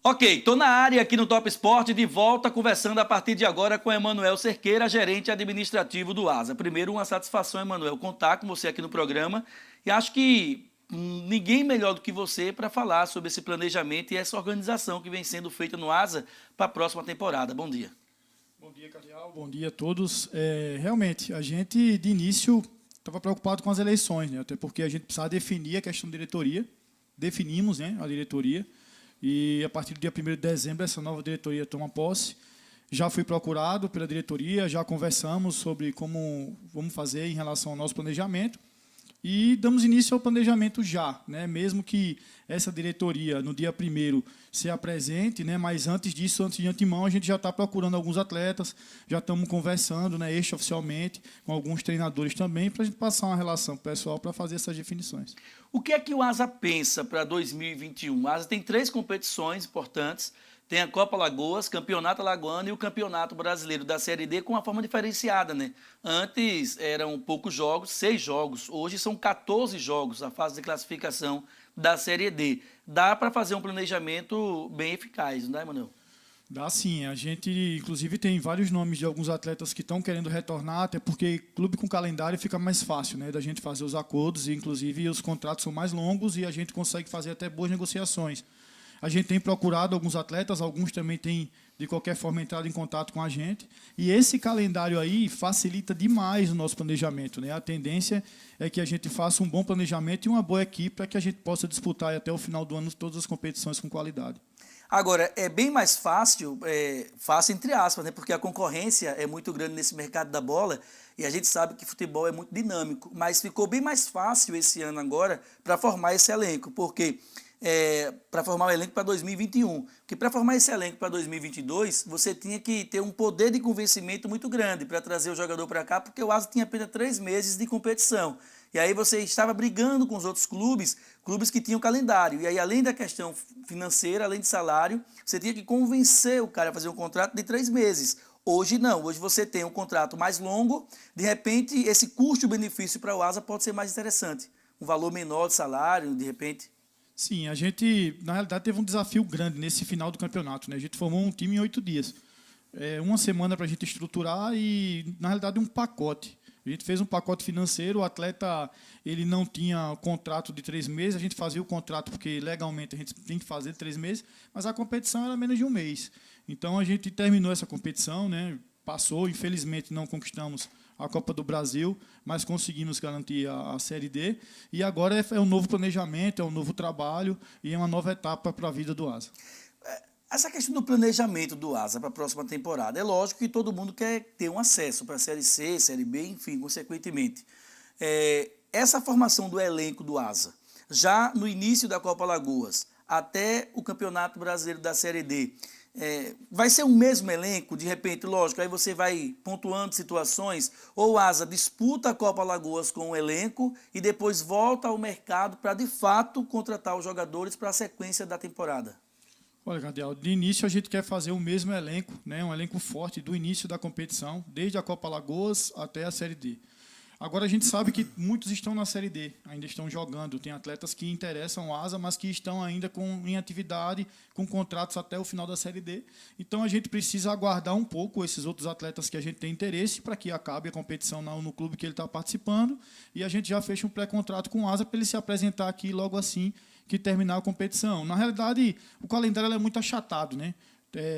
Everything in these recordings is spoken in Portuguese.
Ok, estou na área aqui no Top Sport, de volta conversando a partir de agora com Emanuel Cerqueira, gerente administrativo do ASA. Primeiro, uma satisfação, Emanuel, contar com você aqui no programa e acho que ninguém melhor do que você para falar sobre esse planejamento e essa organização que vem sendo feita no ASA para a próxima temporada. Bom dia. Bom dia, Cardeal. Bom dia a todos. Realmente, a gente, de início, estava preocupado com as eleições, né? Até porque a gente precisava definir a questão da diretoria. Definimos, né, a diretoria. E a partir do dia 1º de dezembro, essa nova diretoria toma posse. Já fui procurado pela diretoria, já conversamos sobre como vamos fazer em relação ao nosso planejamento e damos início ao planejamento já, né? Mesmo que essa diretoria, no dia 1º, se apresente, né? Mas antes disso, antes de antemão, a gente já está procurando alguns atletas, já estamos conversando, né, extraoficialmente, com alguns treinadores também, para a gente passar uma relação pessoal para fazer essas definições. O que é que o ASA pensa para 2021? O ASA tem 3 competições importantes. Tem a Copa Alagoas, Campeonato Alagoano e o Campeonato Brasileiro da Série D com uma forma diferenciada, né? Antes eram poucos jogos, 6 jogos. Hoje são 14 jogos, a fase de classificação da Série D. Dá para fazer um planejamento bem eficaz, não dá, Emanuel? Dá sim, a gente inclusive tem vários nomes de alguns atletas que estão querendo retornar, até porque clube com calendário fica mais fácil, né, da gente fazer os acordos, e inclusive os contratos são mais longos e a gente consegue fazer até boas negociações. A gente tem procurado alguns atletas, alguns também têm, de qualquer forma, entrado em contato com a gente. E esse calendário aí facilita demais o nosso planejamento, né? A tendência é que a gente faça um bom planejamento e uma boa equipe para que a gente possa disputar até o final do ano todas as competições com qualidade. Agora, é bem mais fácil, fácil entre aspas, né? Porque a concorrência é muito grande nesse mercado da bola e a gente sabe que futebol é muito dinâmico, mas ficou bem mais fácil esse ano agora para formar esse elenco, porque para formar o elenco para 2021. Porque para formar esse elenco para 2022, você tinha que ter um poder de convencimento muito grande para trazer o jogador para cá, porque o ASA tinha apenas 3 meses de competição. E aí você estava brigando com os outros clubes, clubes que tinham calendário. E aí, além da questão financeira, além de salário, você tinha que convencer o cara a fazer um contrato de 3 meses. Hoje não, hoje você tem um contrato mais longo, de repente esse custo-benefício para o ASA pode ser mais interessante. Um valor menor de salário, de repente. Sim, a gente, na realidade, teve um desafio grande nesse final do campeonato, né? A gente formou um time em 8 dias. Uma semana para a gente estruturar e, na realidade, um pacote. A gente fez um pacote financeiro, o atleta ele não tinha contrato de 3 meses, a gente fazia o contrato porque legalmente a gente tem que fazer 3 meses, mas a competição era menos de um mês. Então a gente terminou essa competição, né? Passou, infelizmente não conquistamos a Copa do Brasil, mas conseguimos garantir a Série D. E agora é um novo planejamento, é um novo trabalho e é uma nova etapa para a vida do ASA. Essa questão do planejamento do ASA para a próxima temporada, é lógico que todo mundo quer ter um acesso para a Série C, Série B, enfim, consequentemente. Essa formação do elenco do ASA, já no início da Copa Alagoas, até o Campeonato Brasileiro da Série D, vai ser o mesmo elenco, de repente, lógico, aí você vai pontuando situações, ou o ASA disputa a Copa Alagoas com o elenco e depois volta ao mercado para, de fato, contratar os jogadores para a sequência da temporada. Olha, Cardeal, de início a gente quer fazer o mesmo elenco, né, um elenco forte do início da competição, desde a Copa Alagoas até a Série D. Agora a gente sabe que muitos estão na Série D, ainda estão jogando. Tem atletas que interessam o ASA, mas que estão ainda em atividade, com contratos até o final da Série D. Então a gente precisa aguardar um pouco esses outros atletas que a gente tem interesse para que acabe a competição no clube que ele está participando. E a gente já fecha um pré-contrato com o ASA para ele se apresentar aqui logo assim que terminar a competição. Na realidade, o calendário é muito achatado, né?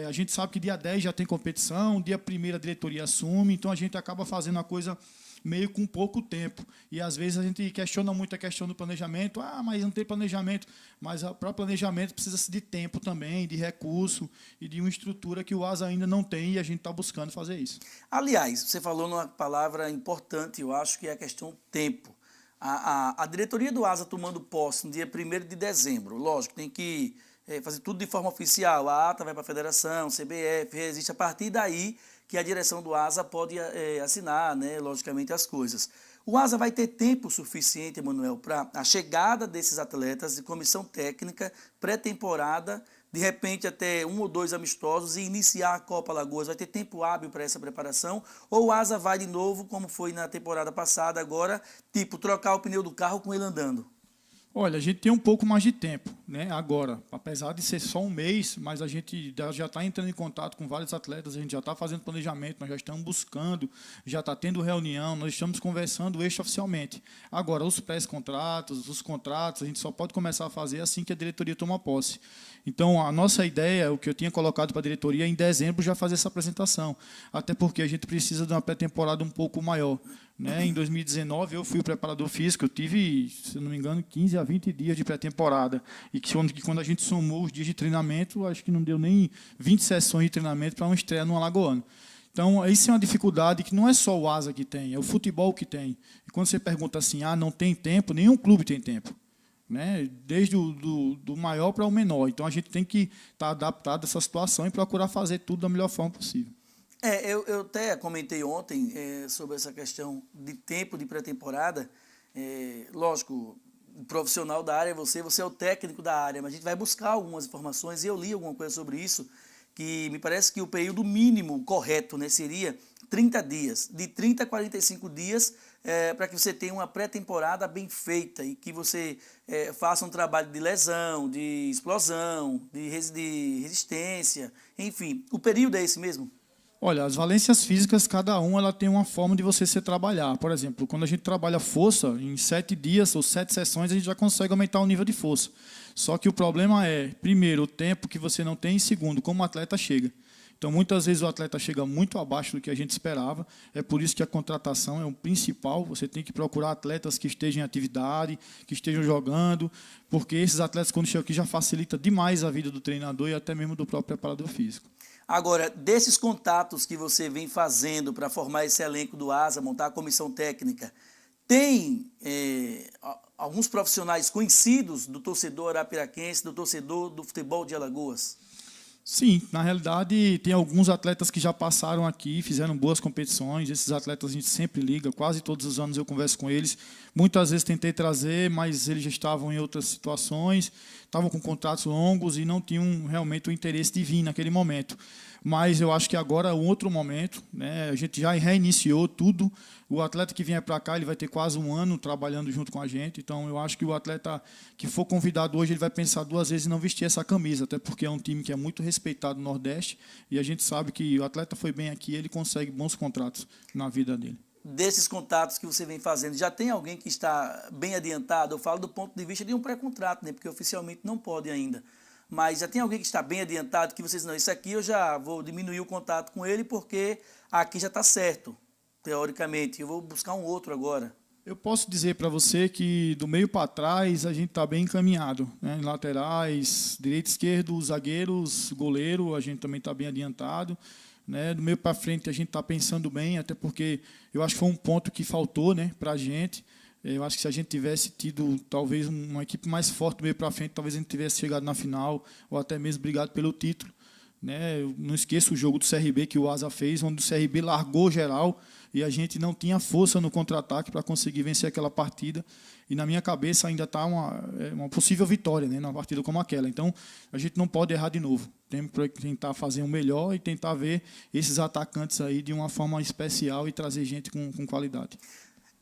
A gente sabe que dia 10 já tem competição, dia 1º a diretoria assume, então a gente acaba fazendo a coisa meio com pouco tempo. E às vezes a gente questiona muito a questão do planejamento. Mas não tem planejamento. Mas para planejamento precisa-se de tempo também, de recurso e de uma estrutura que o ASA ainda não tem e a gente está buscando fazer isso. Aliás, você falou numa palavra importante, eu acho que é a questão tempo. A diretoria do ASA tomando posse no dia 1º de dezembro, lógico, tem que fazer tudo de forma oficial, a ata vai para a federação, CBF, existe a partir daí que a direção do ASA pode assinar, né, logicamente, as coisas. O ASA vai ter tempo suficiente, Emanuel, para a chegada desses atletas de comissão técnica, pré-temporada, de repente até 1 ou 2 amistosos e iniciar a Copa Alagoas? Vai ter tempo hábil para essa preparação? Ou o ASA vai de novo, como foi na temporada passada agora, tipo, trocar o pneu do carro com ele andando? Olha, a gente tem um pouco mais de tempo, né? Agora, apesar de ser só um mês, mas a gente já está entrando em contato com vários atletas, a gente já está fazendo planejamento, nós já estamos buscando, já está tendo reunião, nós estamos conversando extraoficialmente. Agora, os pré-contratos, os contratos, a gente só pode começar a fazer assim que a diretoria toma posse. Então, a nossa ideia, o que eu tinha colocado para a diretoria, é em dezembro já fazer essa apresentação, até porque a gente precisa de uma pré-temporada um pouco maior. Né? Em 2019, eu fui o preparador físico, eu tive, se não me engano, 15 a 20 dias de pré-temporada. E que quando a gente somou os dias de treinamento, acho que não deu nem 20 sessões de treinamento para uma estreia no Alagoano. Então, isso é uma dificuldade que não é só o Asa que tem, é o futebol que tem. E quando você pergunta assim, não tem tempo, nenhum clube tem tempo. Né? Desde do maior para o menor. Então, a gente tem que estar adaptado a essa situação e procurar fazer tudo da melhor forma possível. Eu até comentei ontem sobre essa questão de tempo de pré-temporada. Lógico, o profissional da área é você é o técnico da área, mas a gente vai buscar algumas informações, e eu li alguma coisa sobre isso, que me parece que o período mínimo correto, né, seria 30 dias, de 30 a 45 dias, para que você tenha uma pré-temporada bem feita e que você faça um trabalho de lesão, de explosão, de resistência, enfim. O período é esse mesmo? Olha, as valências físicas, cada ela tem uma forma de você se trabalhar. Por exemplo, quando a gente trabalha força, em 7 dias ou 7 sessões, a gente já consegue aumentar o nível de força. Só que o problema é, primeiro, o tempo que você não tem, e segundo, como o atleta chega. Então, muitas vezes o atleta chega muito abaixo do que a gente esperava. É por isso que a contratação é o principal. Você tem que procurar atletas que estejam em atividade, que estejam jogando, porque esses atletas, quando chegam aqui, já facilita demais a vida do treinador e até mesmo do próprio preparador físico. Agora, desses contatos que você vem fazendo para formar esse elenco do Asa, montar a comissão técnica, tem alguns profissionais conhecidos do torcedor arapiraquense, do torcedor do futebol de Alagoas? Sim, na realidade, tem alguns atletas que já passaram aqui, fizeram boas competições. Esses atletas a gente sempre liga, quase todos os anos eu converso com eles. Muitas vezes tentei trazer, mas eles já estavam em outras situações, estavam com contratos longos e não tinham realmente o interesse de vir naquele momento. Mas eu acho que agora é um outro momento, né? A gente já reiniciou tudo. O atleta que vier para cá, ele vai ter quase um ano trabalhando junto com a gente. Então, eu acho que o atleta que for convidado hoje, ele vai pensar 2 vezes em não vestir essa camisa, até porque é um time que é muito respeitado no Nordeste e a gente sabe que o atleta foi bem aqui, ele consegue bons contratos na vida dele. Desses contatos que você vem fazendo, já tem alguém que está bem adiantado? Eu falo do ponto de vista de um pré-contrato, né? Porque oficialmente não pode ainda. Mas já tem alguém que está bem adiantado, que vocês não, isso aqui eu já vou diminuir o contato com ele porque aqui já está certo, teoricamente, eu vou buscar um outro agora. Eu posso dizer para você que do meio para trás a gente está bem encaminhado, né? Laterais, direito, esquerdo, zagueiros, goleiro, a gente também está bem adiantado. Né? Do meio para frente a gente está pensando bem, até porque eu acho que foi um ponto que faltou, né, para a gente. Eu acho que se a gente tivesse tido talvez uma equipe mais forte do meio para frente, talvez a gente tivesse chegado na final ou até mesmo brigado pelo título. Né? Eu não esqueço o jogo do CRB que o Asa fez, onde o CRB largou geral e a gente não tinha força no contra-ataque para conseguir vencer aquela partida. E na minha cabeça ainda está uma possível vitória, né, numa partida como aquela. Então, a gente não pode errar de novo. Temos que tentar fazer o melhor e tentar ver esses atacantes aí de uma forma especial e trazer gente com qualidade.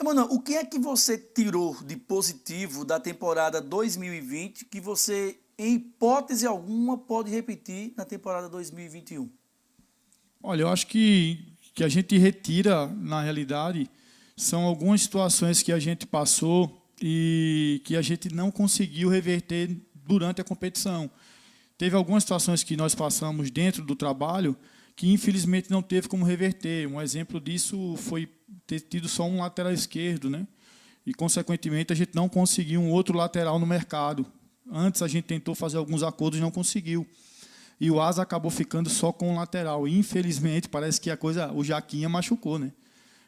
Mano, o que é que você tirou de positivo da temporada 2020 que você, em hipótese alguma, pode repetir na temporada 2021? Olha, eu acho que a gente retira, na realidade, são algumas situações que a gente passou e que a gente não conseguiu reverter durante a competição. Teve algumas situações que nós passamos dentro do trabalho que, infelizmente, não teve como reverter. Um exemplo disso foi ter tido só um lateral esquerdo, né? E, consequentemente, a gente não conseguiu um outro lateral no mercado. Antes, a gente tentou fazer alguns acordos e não conseguiu. E o Asa acabou ficando só com o lateral. E, infelizmente, parece que o Jaquinha machucou, né?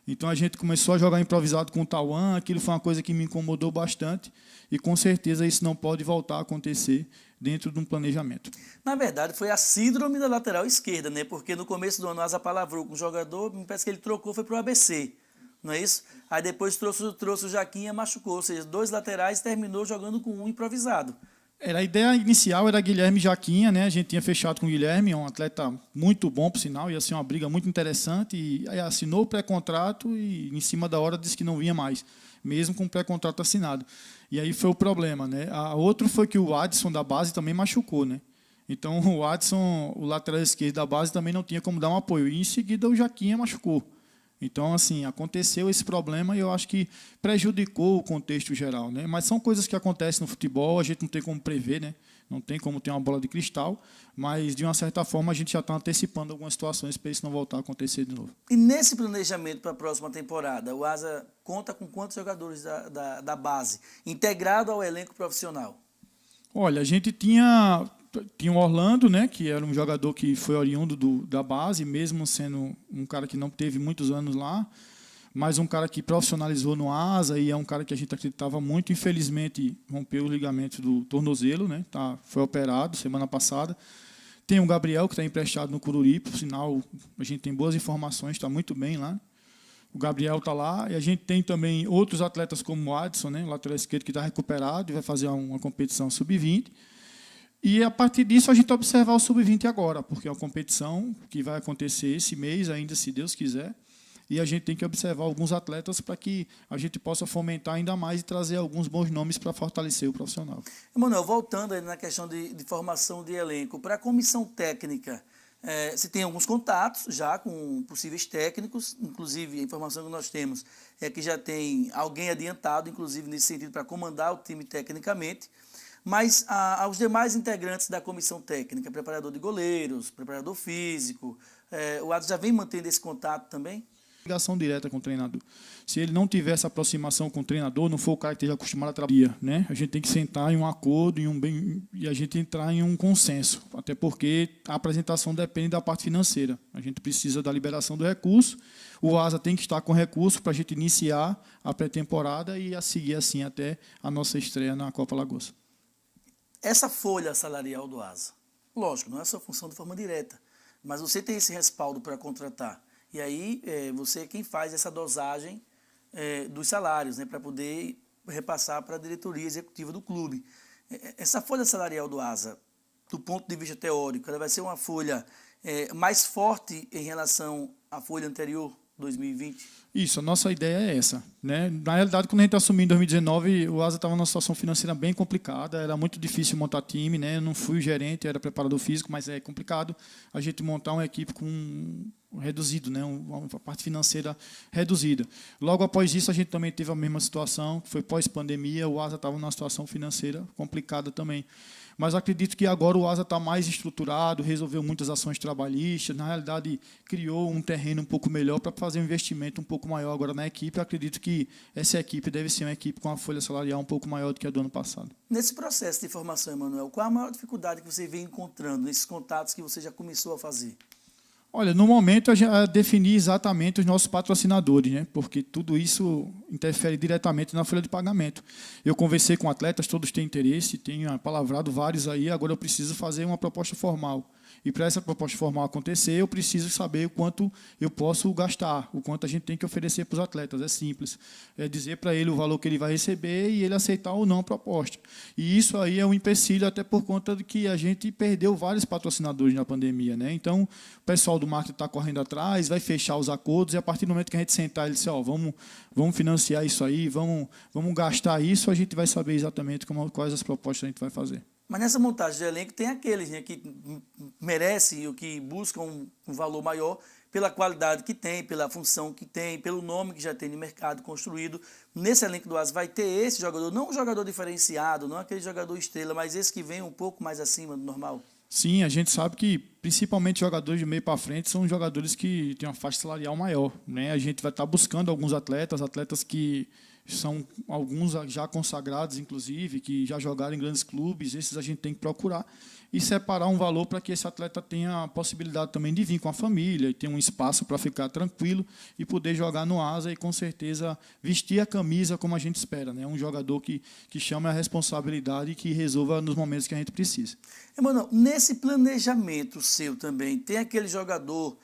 Então, a gente começou a jogar improvisado com o Tauan. Aquilo foi uma coisa que me incomodou bastante. E, com certeza, isso não pode voltar a acontecer dentro de um planejamento. Na verdade, foi a síndrome da lateral esquerda, né? Porque no começo do ano o Asa palavrou com o jogador, me parece que ele trocou, foi para o ABC, não é isso? Aí depois trouxe o Jaquinha, machucou, ou seja, 2 laterais, terminou jogando com um improvisado. A ideia inicial era Guilherme e Jaquinha, né? A gente tinha fechado com o Guilherme, um atleta muito bom, por sinal, ia ser uma briga muito interessante, e aí assinou o pré-contrato e, em cima da hora, disse que não vinha mais. mesmo com o pré-contrato assinado. E aí foi o problema, né? A outro foi que o Adson da base também machucou, né? Então o Adson, o lateral esquerdo da base, também não tinha como dar um apoio. E em seguida o Jaquinha machucou. Então, assim, aconteceu esse problema e eu acho que prejudicou o contexto geral, né? Mas são coisas que acontecem no futebol, a gente não tem como prever, né? Não tem como ter uma bola de cristal, mas, de uma certa forma, a gente já está antecipando algumas situações para isso não voltar a acontecer de novo. E nesse planejamento para a próxima temporada, o Asa conta com quantos jogadores da base, integrado ao elenco profissional? Olha, a gente tinha o Orlando, né, que era um jogador que foi oriundo da base, mesmo sendo um cara que não teve muitos anos lá, mas um cara que profissionalizou no Asa e é um cara que a gente acreditava muito. Infelizmente, rompeu o ligamento do tornozelo, né, foi operado semana passada. Tem o Gabriel, que está emprestado no Cururi, por sinal, a gente tem boas informações, está muito bem lá. O Gabriel está lá, e a gente tem também outros atletas como o Adson, né, o lateral esquerdo, que está recuperado e vai fazer uma competição sub-20. E, a partir disso, a gente vai observar o sub-20 agora, porque é uma competição que vai acontecer esse mês ainda, se Deus quiser, e a gente tem que observar alguns atletas para que a gente possa fomentar ainda mais e trazer alguns bons nomes para fortalecer o profissional. Emanuel, voltando aí na questão de formação de elenco, para a comissão técnica, você tem alguns contatos já com possíveis técnicos, inclusive a informação que nós temos é que já tem alguém adiantado, inclusive nesse sentido, para comandar o time tecnicamente, mas aos demais integrantes da comissão técnica, preparador de goleiros, preparador físico, o Adson já vem mantendo esse contato também? Ligação direta com o treinador. Se ele não tiver essa aproximação com o treinador, não for o cara que esteja acostumado a trabalhar, né? A gente tem que sentar em um acordo e a gente entrar em um consenso, até porque a apresentação depende da parte financeira. A gente precisa da liberação do recurso, o Asa tem que estar com recurso para a gente iniciar a pré-temporada e a seguir assim até a nossa estreia na Copa Lagoas. Essa folha salarial do Asa, lógico, não é sua função de forma direta, mas você tem esse respaldo para contratar. E aí você é quem faz essa dosagem dos salários, né, para poder repassar para a diretoria executiva do clube. Essa folha salarial do Asa, do ponto de vista teórico, ela vai ser uma folha mais forte em relação à folha anterior, 2020? Isso, a nossa ideia é essa, né? Na realidade, quando a gente assumiu em 2019, o Asa estava numa situação financeira bem complicada, era muito difícil montar time, né? Eu não fui o gerente, era preparador físico, mas é complicado a gente montar uma equipe com reduzido, né? Uma parte financeira reduzida. Logo após isso, a gente também teve a mesma situação, que foi pós-pandemia, o Asa estava numa situação financeira complicada também. Mas acredito que agora o Asa está mais estruturado, resolveu muitas ações trabalhistas, na realidade criou um terreno um pouco melhor para fazer um investimento um pouco maior agora na equipe. Eu acredito que essa equipe deve ser uma equipe com uma folha salarial um pouco maior do que a do ano passado. Nesse processo de formação, Emanuel, qual a maior dificuldade que você vem encontrando nesses contatos que você já começou a fazer? Olha, no momento eu já defini exatamente os nossos patrocinadores, né? Porque tudo isso interfere diretamente na folha de pagamento. Eu conversei com atletas, todos têm interesse, tenho palavrado vários aí, agora eu preciso fazer uma proposta formal. E para essa proposta formal acontecer, eu preciso saber o quanto eu posso gastar, o quanto a gente tem que oferecer para os atletas. É simples. É dizer para ele o valor que ele vai receber e ele aceitar ou não a proposta. E isso aí é um empecilho até por conta de que a gente perdeu vários patrocinadores na pandemia, né? Então, o pessoal do marketing está correndo atrás, vai fechar os acordos e a partir do momento que a gente sentar e disser, vamos financiar isso aí, vamos gastar isso, a gente vai saber exatamente quais as propostas a gente vai fazer. Mas nessa montagem de elenco tem aqueles, né, que merecem ou que buscam um valor maior pela qualidade que tem, pela função que tem, pelo nome que já tem no mercado construído. Nesse elenco do Asa vai ter esse jogador, não um jogador diferenciado, não aquele jogador estrela, mas esse que vem um pouco mais acima do normal. Sim, a gente sabe que principalmente jogadores de meio para frente são jogadores que têm uma faixa salarial maior, né? A gente vai estar buscando alguns atletas que são alguns já consagrados, inclusive, que já jogaram em grandes clubes. Esses a gente tem que procurar e separar um valor para que esse atleta tenha a possibilidade também de vir com a família e ter um espaço para ficar tranquilo e poder jogar no Asa e, com certeza, vestir a camisa como a gente espera, né? Um jogador que chame a responsabilidade e que resolva nos momentos que a gente precisa. Emanuel, nesse planejamento seu também, tem aquele jogador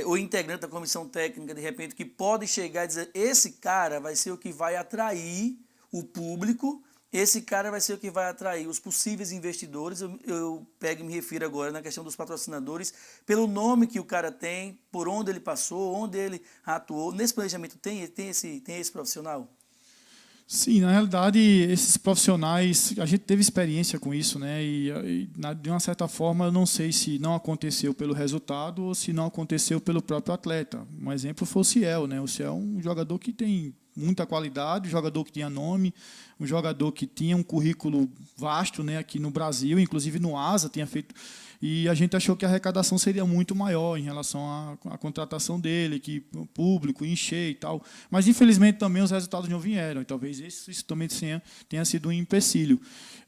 ou integrante da comissão técnica, de repente, que pode chegar e dizer, esse cara vai ser o que vai atrair o público, esse cara vai ser o que vai atrair os possíveis investidores. Eu pego e me refiro agora na questão dos patrocinadores, pelo nome que o cara tem, por onde ele passou, onde ele atuou. Nesse planejamento tem esse profissional? Sim, na realidade, esses profissionais, a gente teve experiência com isso, né? De uma certa forma, eu não sei se não aconteceu pelo resultado ou se não aconteceu pelo próprio atleta. Um exemplo foi o Ciel, né? O Ciel é um jogador que tem muita qualidade, um jogador que tinha nome, um jogador que tinha um currículo vasto, né, aqui no Brasil, inclusive no ASA tinha feito, e a gente achou que a arrecadação seria muito maior em relação à contratação dele, que o público encher e tal, mas infelizmente também os resultados não vieram, e talvez isso também tenha sido um empecilho.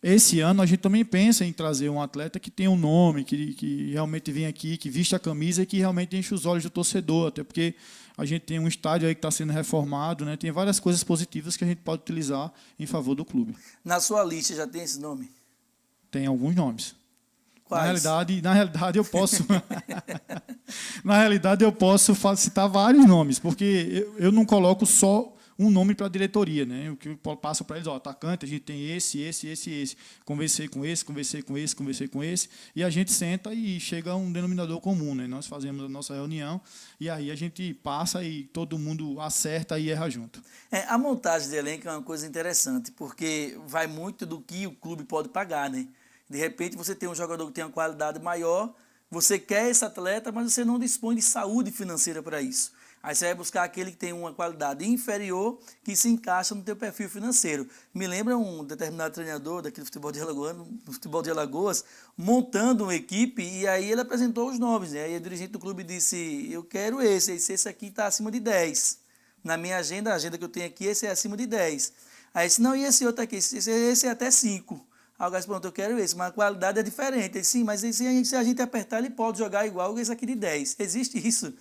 Esse ano a gente também pensa em trazer um atleta que tenha um nome, que realmente vem aqui, que viste a camisa e que realmente enche os olhos do torcedor, até porque a gente tem um estádio aí que está sendo reformado, né? Tem várias coisas positivas que a gente pode utilizar em favor do clube. Na sua lista já tem esse nome? Tem alguns nomes. Quais? Na realidade eu posso na realidade eu posso citar vários nomes, porque eu não coloco só um nome para a diretoria, né? O que eu passo para eles, atacante, a gente tem esse. Conversei com esse, e a gente senta e chega a um denominador comum, né? Nós fazemos a nossa reunião e aí a gente passa e todo mundo acerta e erra junto. A montagem de elenco é uma coisa interessante, porque vai muito do que o clube pode pagar, né? De repente você tem um jogador que tem uma qualidade maior, você quer esse atleta, mas você não dispõe de saúde financeira para isso. Aí você vai buscar aquele que tem uma qualidade inferior que se encaixa no teu perfil financeiro. Me lembra um determinado treinador daqui do futebol de Alagoas, montando uma equipe, e aí ele apresentou os nomes, né? Aí o dirigente do clube disse, eu quero esse aqui está acima de 10. Na minha agenda, a agenda que eu tenho aqui, esse é acima de 10. Aí disse, não, e esse outro aqui? Esse é até 5. Aí o gajo perguntou, eu quero esse, mas a qualidade é diferente. Ele, sim, mas se a gente apertar, ele pode jogar igual esse aqui de 10. Existe isso?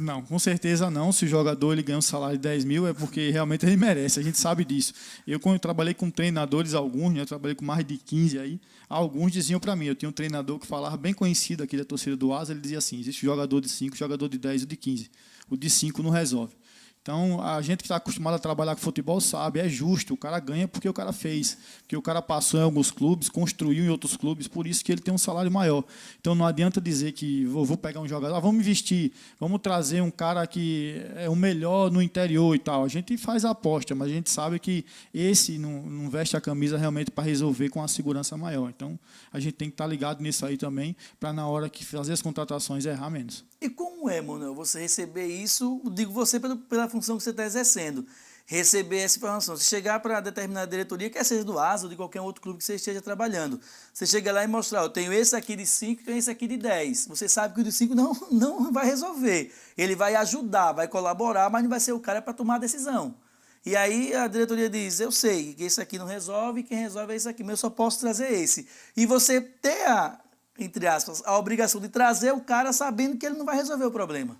Não, com certeza não. Se o jogador ele ganha um salário de 10 mil, é porque realmente ele merece, a gente sabe disso. Quando eu trabalhei com treinadores, alguns, né, eu trabalhei com mais de 15 aí, alguns diziam para mim, eu tinha um treinador que falava, bem conhecido aqui da torcida do Asa, ele dizia assim, existe jogador de 5, jogador de 10 e de 15. O de 5 não resolve. Então, a gente que está acostumado a trabalhar com futebol sabe, é justo, o cara ganha porque o cara fez, porque o cara passou em alguns clubes, construiu em outros clubes, por isso que ele tem um salário maior. Então, não adianta dizer que vou pegar um jogador, vamos investir, vamos trazer um cara que é o melhor no interior e tal. A gente faz a aposta, mas a gente sabe que esse não veste a camisa realmente para resolver com a segurança maior. Então, a gente tem que estar ligado nisso aí também, para na hora que fazer as contratações errar menos. E como é, Manuel, você receber isso, digo você pela função que você está exercendo, receber essa informação, você chegar para determinada diretoria, quer seja do ASA ou de qualquer outro clube que você esteja trabalhando, você chega lá e mostrar, eu tenho esse aqui de 5 e tenho esse aqui de 10, você sabe que o de 5 não vai resolver, ele vai ajudar, vai colaborar, mas não vai ser o cara para tomar a decisão. E aí a diretoria diz, eu sei que esse aqui não resolve, quem resolve é esse aqui, mas eu só posso trazer esse. E você ter entre aspas, a obrigação de trazer o cara sabendo que ele não vai resolver o problema.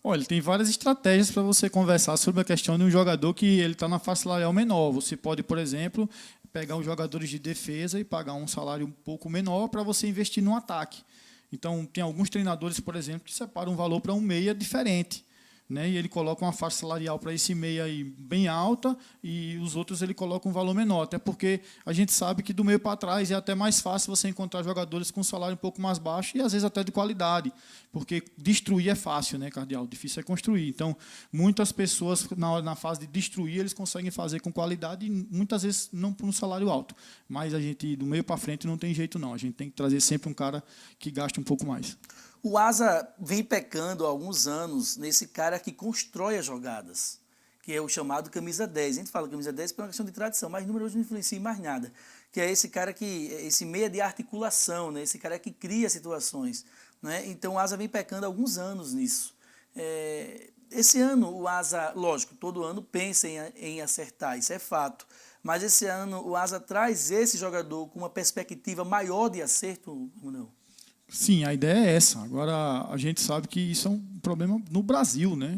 Olha, tem várias estratégias para você conversar sobre a questão de um jogador que ele está na faixa salarial menor. Você pode, por exemplo, pegar os jogadores de defesa e pagar um salário um pouco menor para você investir no ataque. Então, tem alguns treinadores, por exemplo, que separam um valor para um meia diferente, né? E ele coloca uma faixa salarial para esse meia aí bem alta e os outros ele coloca um valor menor, até porque a gente sabe que do meio para trás é até mais fácil você encontrar jogadores com salário um pouco mais baixo e às vezes até de qualidade, porque destruir é fácil, né, Cardeal? Difícil é construir. Então, muitas pessoas na fase de destruir, eles conseguem fazer com qualidade e muitas vezes não por um salário alto, mas a gente do meio para frente não tem jeito não, a gente tem que trazer sempre um cara que gaste um pouco mais. O Asa vem pecando há alguns anos nesse cara que constrói as jogadas, que é o chamado camisa 10. A gente fala camisa 10 por uma questão de tradição, mas números não influenciam em mais nada. Que é esse cara esse meia de articulação, né? Esse cara que cria situações, né? Então o Asa vem pecando há alguns anos nisso. Esse ano o Asa, lógico, todo ano pensa em acertar, isso é fato. Mas esse ano o Asa traz esse jogador com uma perspectiva maior de acerto, Manuel? Sim, a ideia é essa. Agora, a gente sabe que isso é um problema no Brasil, né?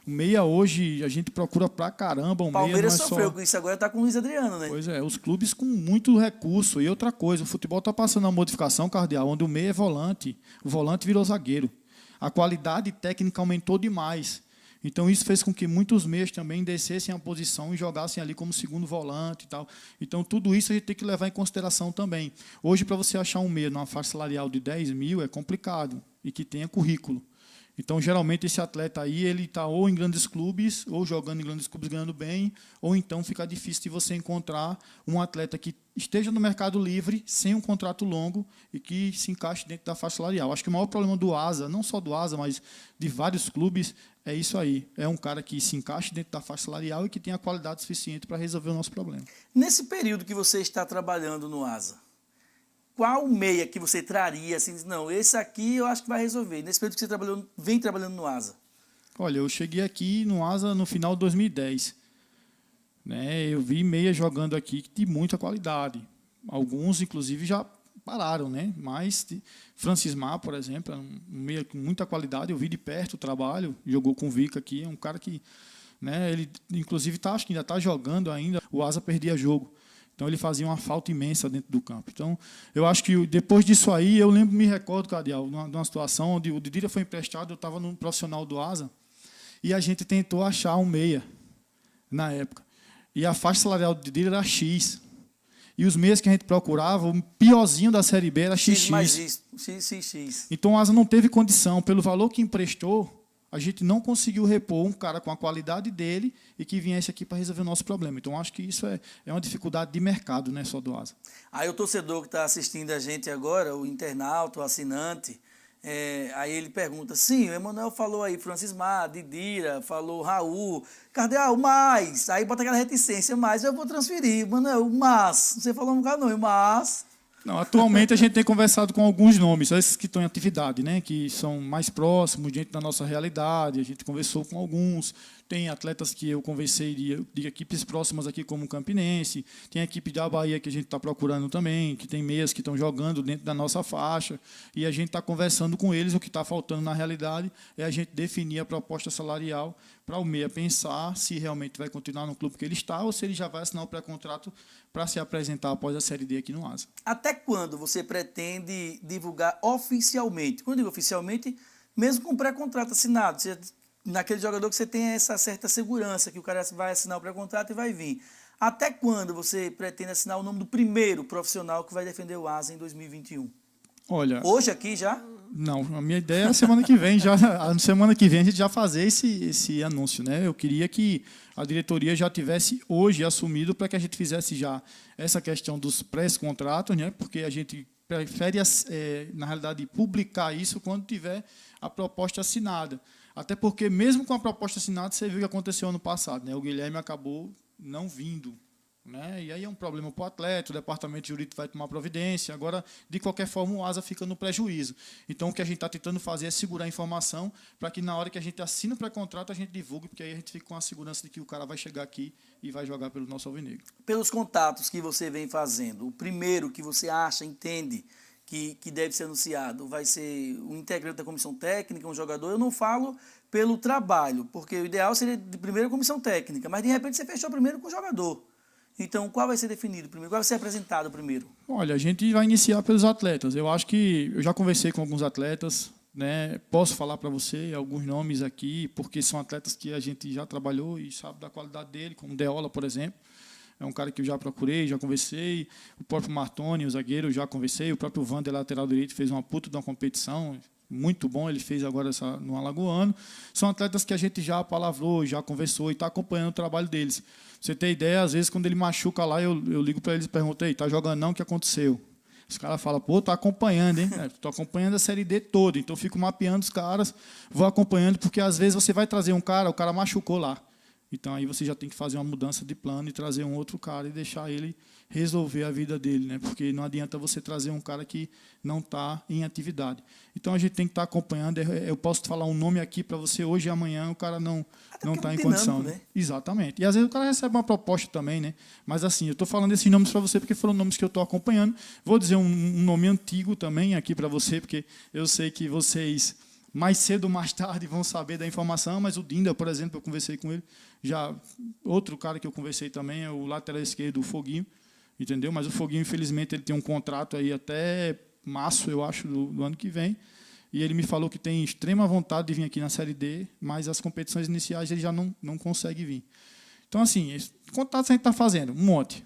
O meia hoje, a gente procura pra caramba. O Palmeiras meia não é sofreu só... com isso, agora está com o Luiz Adriano, né? Pois é, os clubes com muito recurso. E outra coisa, o futebol está passando uma modificação, Cardeal, onde o meia é volante. O volante virou zagueiro. A qualidade técnica aumentou demais. Então, isso fez com que muitos meias também descessem a posição e jogassem ali como segundo volante e tal. Então, tudo isso a gente tem que levar em consideração também. Hoje, para você achar um meia numa faixa salarial de 10 mil, é complicado e que tenha currículo. Então, geralmente, esse atleta aí, ele está ou em grandes clubes, ou jogando em grandes clubes, ganhando bem, ou então fica difícil de você encontrar um atleta que esteja no mercado livre, sem um contrato longo, e que se encaixe dentro da faixa salarial. Acho que o maior problema do Asa, não só do Asa, mas de vários clubes, é isso aí. É um cara que se encaixe dentro da faixa salarial e que tenha qualidade suficiente para resolver o nosso problema. Nesse período que você está trabalhando no Asa, qual meia que você traria, assim, não, esse aqui eu acho que vai resolver, nesse período que você vem trabalhando no Asa? Olha, eu cheguei aqui no Asa no final de 2010. Né? Eu vi meia jogando aqui de muita qualidade. Alguns, inclusive, já pararam, né? Mas Francis Mar, por exemplo, é um meia com muita qualidade. Eu vi de perto o trabalho, jogou com o Vica aqui, é um cara que, né, ele, inclusive, acho que ainda está jogando ainda. O Asa perdia jogo. Então, ele fazia uma falta imensa dentro do campo. Então, eu acho que depois disso aí, eu me recordo, Cardeal, de uma situação onde o Didira foi emprestado, eu estava no profissional do Asa, e a gente tentou achar um meia, na época. E a faixa salarial do Didira era X. E os meias que a gente procurava, o piorzinho da Série B era XX. X mais isso, XX. Então, o Asa não teve condição. Pelo valor que emprestou, a gente não conseguiu repor um cara com a qualidade dele e que viesse aqui para resolver o nosso problema. Então, acho que isso é uma dificuldade de mercado, não é só do Asa. Aí o torcedor que está assistindo a gente agora, o internauta, o assinante, aí ele pergunta, sim, o Emanuel falou aí, Francis Mar, Didira, falou Raul, Cardeal, mas, aí bota aquela reticência, mas eu vou transferir, Emanuel, mas, você falou um cara não, mas... Não, atualmente a gente tem conversado com alguns nomes, esses que estão em atividade, né, que são mais próximos dentro da nossa realidade. A gente conversou com alguns. Tem atletas que eu conversei de equipes próximas aqui, como o Campinense. Tem a equipe da Bahia que a gente está procurando também, que tem meias que estão jogando dentro da nossa faixa. E a gente está conversando com eles. O que está faltando na realidade é a gente definir a proposta salarial para o meia pensar se realmente vai continuar no clube que ele está ou se ele já vai assinar o pré-contrato para se apresentar após a Série D aqui no Asa. Até quando você pretende divulgar oficialmente? Quando eu digo oficialmente, mesmo com pré-contrato assinado, naquele jogador que você tem essa certa segurança que o cara vai assinar o pré-contrato e vai vir. Até quando você pretende assinar o nome do primeiro profissional que vai defender o Asa em 2021? Olha, hoje aqui já? Não, a minha ideia é a semana que vem, a semana que vem a gente já fazer esse anúncio, né? Eu queria que a diretoria já tivesse hoje assumido para que a gente fizesse já essa questão dos pré-contratos, né? Porque a gente prefere, na realidade, publicar isso quando tiver a proposta assinada. Até porque, mesmo com a proposta assinada, você viu o que aconteceu ano passado, né? O Guilherme acabou não vindo, né? E aí é um problema para o atleta, o departamento jurídico vai tomar providência. Agora, de qualquer forma, o Asa fica no prejuízo. Então, o que a gente está tentando fazer é segurar a informação para que, na hora que a gente assina o pré-contrato, a gente divulgue, porque aí a gente fica com a segurança de que o cara vai chegar aqui e vai jogar pelo nosso alvinegro. Pelos contatos que você vem fazendo, o primeiro que você acha, entende, que deve ser anunciado, vai ser um integrante da comissão técnica, um jogador? Eu não falo pelo trabalho, porque o ideal seria de primeiro a comissão técnica, mas, de repente, você fechou primeiro com o jogador. Então, qual vai ser definido primeiro? Qual vai ser apresentado primeiro? Olha, a gente vai iniciar pelos atletas. Eu acho que eu já conversei com alguns atletas, né? Posso falar para você alguns nomes aqui, porque são atletas que a gente já trabalhou e sabe da qualidade dele, como Deola, por exemplo. É um cara que eu já procurei, já conversei. O próprio Martoni, o zagueiro, eu já conversei. O próprio Wander, lateral direito, fez uma puta de uma competição. Muito bom, ele fez agora no Alagoano. São atletas que a gente já palavrou, já conversou e está acompanhando o trabalho deles. Você tem ideia, às vezes, quando ele machuca lá, eu ligo para eles e pergunto, ei, tá jogando não? O que aconteceu? Os caras falam, pô, tô acompanhando, hein? Tô acompanhando a Série D toda, então eu fico mapeando os caras, vou acompanhando, porque às vezes você vai trazer um cara, o cara machucou lá. Então aí você já tem que fazer uma mudança de plano e trazer um outro cara e deixar ele resolver a vida dele, né? Porque não adianta você trazer um cara que não está em atividade. Então a gente tem que estar acompanhando. Eu posso falar um nome aqui para você hoje e amanhã o cara não está em condição, né? Exatamente. E às vezes o cara recebe uma proposta também, né? Mas assim, eu estou falando esses nomes para você porque foram nomes que eu estou acompanhando. Vou dizer um nome antigo também aqui para você, porque eu sei que vocês mais cedo ou mais tarde vão saber da informação, mas o Dinda, por exemplo, eu conversei com ele. Já outro cara que eu conversei também é o lateral esquerdo, o Foguinho, entendeu? Mas o Foguinho, infelizmente, ele tem um contrato aí até março, eu acho, do ano que vem. E ele me falou que tem extrema vontade de vir aqui na Série D, mas as competições iniciais ele já não consegue vir. Então, assim, contatos a gente está fazendo, um monte.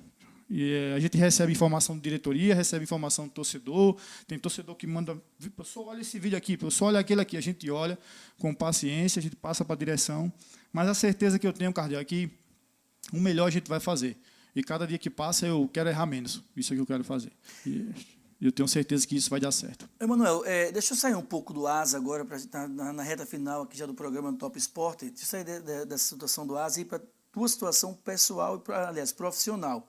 A gente recebe informação de diretoria, recebe informação do torcedor, tem torcedor que manda, professor, olha esse vídeo aqui, professor, olha aquele aqui. A gente olha com paciência, a gente passa para a direção, mas a certeza que eu tenho, Cardeal, é que o melhor a gente vai fazer. E cada dia que passa eu quero errar menos. Isso é que eu quero fazer. E eu tenho certeza que isso vai dar certo. Emanuel, deixa eu sair um pouco do ASA agora, na reta final aqui já do programa do Top Sport. Deixa eu sair dessa situação do ASA e ir para a tua situação pessoal e, aliás, profissional.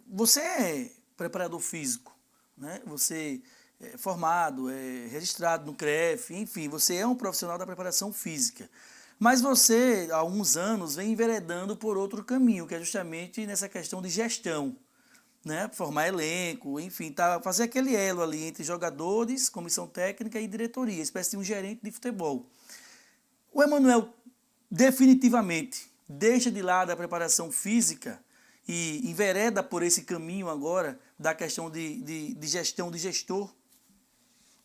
Você é preparador físico, né? Você é formado, é registrado no CREF, enfim, você é um profissional da preparação física. Mas você, há alguns anos, vem enveredando por outro caminho, que é justamente nessa questão de gestão, né? Formar elenco, enfim, fazer aquele elo ali entre jogadores, comissão técnica e diretoria, espécie de um gerente de futebol. O Emanuel definitivamente deixa de lado a preparação física e envereda por esse caminho agora da questão de gestão, de gestor?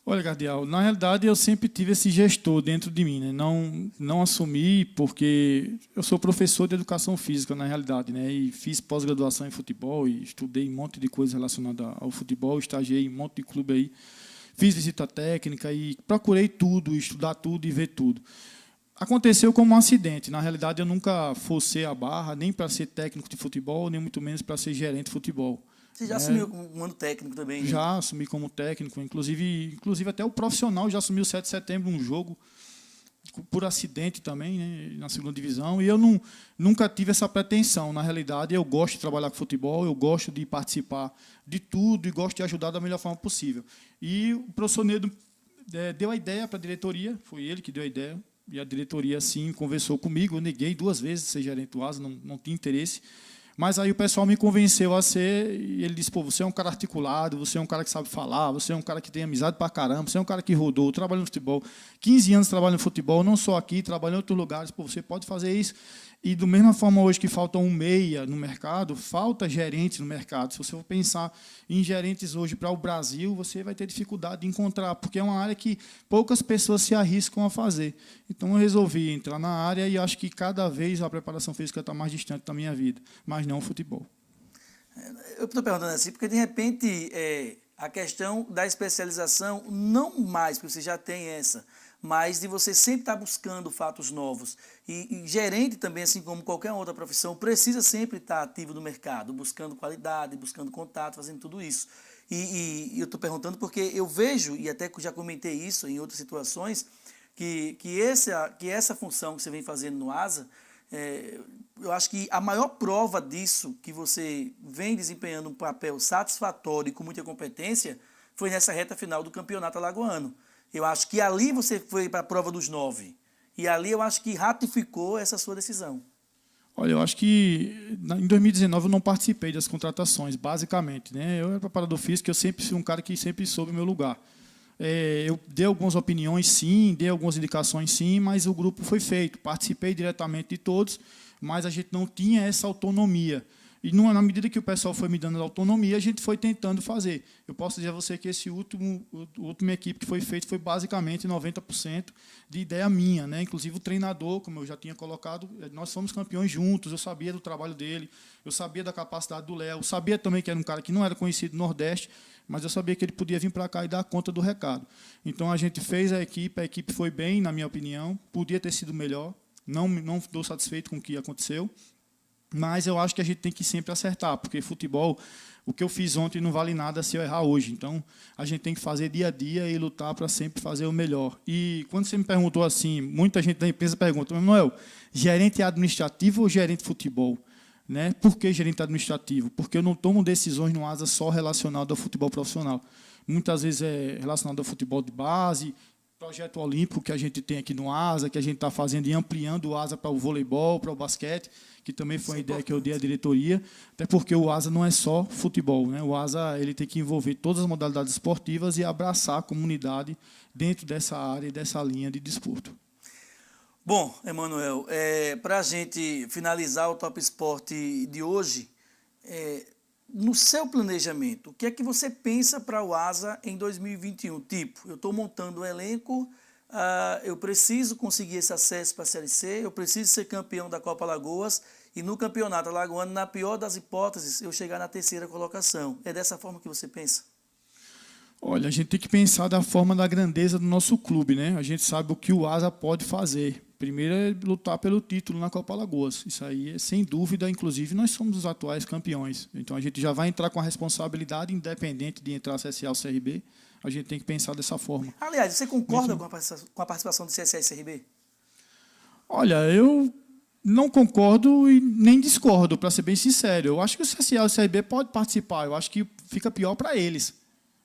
Olha, Cardeal, na realidade eu sempre tive esse gestor dentro de mim, né? Não assumi porque eu sou professor de educação física, na realidade, né? E fiz pós-graduação em futebol e estudei um monte de coisa relacionada ao futebol, estagiei em um monte de clube aí, fiz visita técnica e procurei tudo, estudar tudo e ver tudo. Aconteceu como um acidente. Na realidade, eu nunca forcei a barra, nem para ser técnico de futebol, nem muito menos para ser gerente de futebol. Você já assumiu como mando técnico também? Né? Já assumi como técnico, inclusive até o profissional já assumiu 7 de setembro um jogo, por acidente também, né, na segunda divisão, e eu nunca tive essa pretensão. Na realidade, eu gosto de trabalhar com futebol, eu gosto de participar de tudo e gosto de ajudar da melhor forma possível. E o professor Nedo deu a ideia para a diretoria, foi ele que deu a ideia, e a diretoria, sim, conversou comigo. Eu neguei 2 vezes ser gerente do ASA, não tinha interesse. Mas aí o pessoal me convenceu a ser, e ele disse, pô, você é um cara articulado, você é um cara que sabe falar, você é um cara que tem amizade pra caramba, você é um cara que rodou, trabalhou no futebol, 15 anos trabalhando no futebol, não só aqui, trabalhou em outros lugares, pô, você pode fazer isso. E, da mesma forma, hoje que falta um meia no mercado, falta gerente no mercado. Se você for pensar em gerentes hoje para o Brasil, você vai ter dificuldade de encontrar, porque é uma área que poucas pessoas se arriscam a fazer. Então, eu resolvi entrar na área e acho que cada vez a preparação física está mais distante da minha vida, mas não o futebol. Eu estou perguntando assim, porque, de repente, a questão da especialização, não mais, porque você já tem essa, mas de você sempre estar buscando fatos novos. E gerente também, assim como qualquer outra profissão, precisa sempre estar ativo no mercado, buscando qualidade, buscando contato, fazendo tudo isso. E eu estou perguntando porque eu vejo, e até já comentei isso em outras situações, que essa função que você vem fazendo no ASA, eu acho que a maior prova disso, que você vem desempenhando um papel satisfatório e com muita competência, foi nessa reta final do campeonato alagoano. Eu acho que ali você foi para a prova dos 9. E ali eu acho que ratificou essa sua decisão. Olha, eu acho que em 2019 eu não participei das contratações, basicamente, né? Eu era preparador físico, eu sempre fui um cara que sempre soube o meu lugar. Eu dei algumas opiniões, sim, dei algumas indicações, sim, mas o grupo foi feito. Participei diretamente de todos, mas a gente não tinha essa autonomia. E na medida que o pessoal foi me dando a autonomia, a gente foi tentando fazer. Eu posso dizer a você que esse última equipe que foi feita foi basicamente 90% de ideia minha, né? Inclusive o treinador, como eu já tinha colocado, nós fomos campeões juntos, eu sabia do trabalho dele, eu sabia da capacidade do Léo, eu sabia também que era um cara que não era conhecido no Nordeste, mas eu sabia que ele podia vir para cá e dar conta do recado. Então a gente fez a equipe foi bem, na minha opinião, podia ter sido melhor, não estou satisfeito com o que aconteceu, mas eu acho que a gente tem que sempre acertar, porque futebol, o que eu fiz ontem não vale nada se eu errar hoje. Então, a gente tem que fazer dia a dia e lutar para sempre fazer o melhor. E quando você me perguntou assim, muita gente da empresa pergunta, Emanuel, gerente administrativo ou gerente de futebol? Né? Por que gerente administrativo? Porque eu não tomo decisões no ASA só relacionado ao futebol profissional. Muitas vezes é relacionado ao futebol de base, projeto olímpico que a gente tem aqui no ASA, que a gente está fazendo e ampliando o ASA para o voleibol, para o basquete, que também foi uma ideia que eu dei à diretoria, até porque o ASA não é só futebol, né? O ASA ele tem que envolver todas as modalidades esportivas e abraçar a comunidade dentro dessa área e dessa linha de desporto. Bom, Emanuel, para a gente finalizar o Top Sport de hoje, no seu planejamento, o que é que você pensa para o ASA em 2021? Tipo, eu estou montando um elenco, eu preciso conseguir esse acesso para a Série C, eu preciso ser campeão da Copa Alagoas e no campeonato alagoano, na pior das hipóteses, eu chegar na terceira colocação. É dessa forma que você pensa? Olha, a gente tem que pensar da forma da grandeza do nosso clube, né? A gente sabe o que o Asa pode fazer. Primeiro é lutar pelo título na Copa Alagoas. Isso aí é sem dúvida, inclusive nós somos os atuais campeões. Então a gente já vai entrar com a responsabilidade, independente de entrar CSA ou CRB. A gente tem que pensar dessa forma. Aliás, você concorda com a participação do CSA e CRB? Olha, eu não concordo e nem discordo, para ser bem sincero. Eu acho que o CSA e o CRB podem participar. Eu acho que fica pior para eles.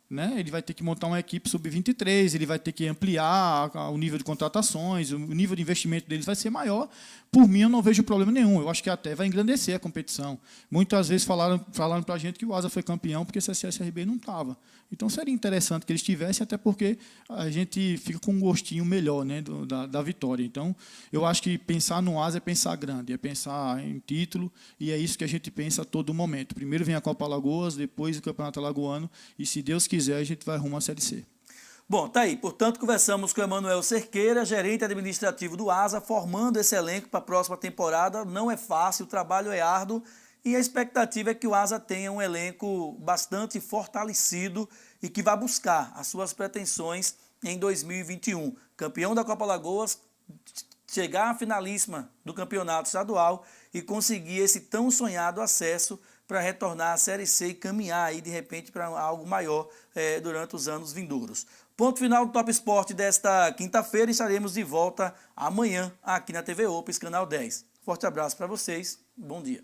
Né? Ele vai ter que montar uma equipe sub-23, ele vai ter que ampliar o nível de contratações, o nível de investimento deles vai ser maior. Por mim, eu não vejo problema nenhum. Eu acho que até vai engrandecer a competição. Muitas vezes falaram para a gente que o Asa foi campeão porque o CSA e o CRB não estava. Então, seria interessante que eles tivessem, até porque a gente fica com um gostinho melhor, né, da vitória. Então, eu acho que pensar no Asa é pensar grande, é pensar em título, e é isso que a gente pensa a todo momento. Primeiro vem a Copa Alagoas, depois o Campeonato Alagoano, e se Deus quiser, a gente vai rumo à Série C. Bom, tá aí. Portanto, conversamos com o Emanuel Cerqueira, gerente administrativo do Asa, formando esse elenco para a próxima temporada. Não é fácil, o trabalho é árduo e a expectativa é que o Asa tenha um elenco bastante fortalecido e que vá buscar as suas pretensões em 2021. Campeão da Copa Alagoas, chegar à finalíssima do campeonato estadual e conseguir esse tão sonhado acesso para retornar à Série C e caminhar aí, de repente, para algo maior durante os anos vindouros. Ponto final do Top Sport desta quinta-feira. Estaremos de volta amanhã aqui na TV Opus, Canal 10. Forte abraço para vocês. Bom dia.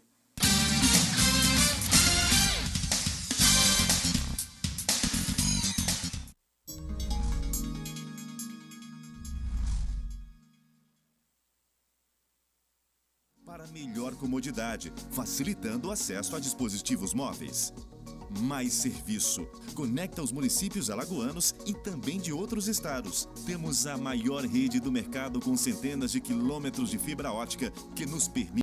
Para melhor comodidade, facilitando o acesso a dispositivos móveis. Mais serviço. Conecta os municípios alagoanos e também de outros estados. Temos a maior rede do mercado com centenas de quilômetros de fibra ótica que nos permite